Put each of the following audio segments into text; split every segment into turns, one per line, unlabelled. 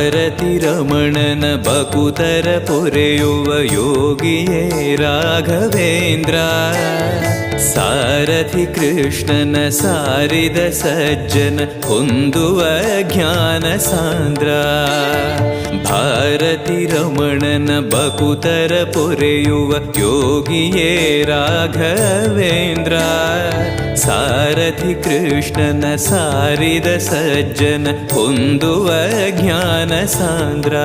ಭಾರತಿ ರಮಣನ ಬಕುತರ ಪೊರೆಯುವ ಯೋಗಿಯೇ ರಾಘವೇಂದ್ರ. ಸಾರಥಿ ಕೃಷ್ಣನ ಸಾರಿದ ಸಜ್ಜನ ಹೊಂದುವ ಜ್ಞಾನ ಸಾಂದ್ರ. ಭಾರತಿ ರಮಣನ ಬಕುತರ ಪೊರೆಯುವ ಯೋಗಿಯೇ ರಾಘವೇಂದ್ರ. ಸಾರಥಿ ಕೃಷ್ಣನ ಸಾರಿದ ಸಜ್ಜನ ಹೊಂದುವ ಜ್ಞಾನ ಸಾಂದ್ರ.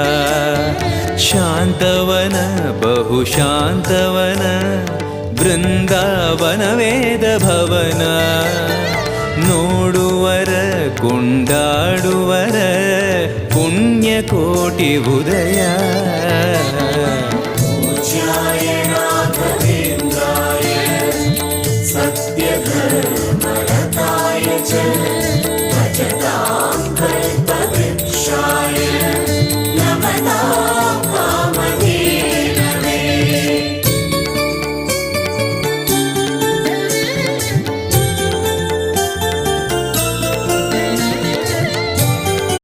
ಶಾಂತವನ ಬಹು ಶಾಂತವನ ಬೃಂದಾವನ ವೇದ ಭವನ. ನೋಡುವರ ಕೊಂಡಾಡುವರ ಪುಣ್ಯ ಕೋಟಿ ಉದಯ.
पूज्याय राघवेन्द्राय सत्यधर्मरताय च भजतां कल्पवृक्षाय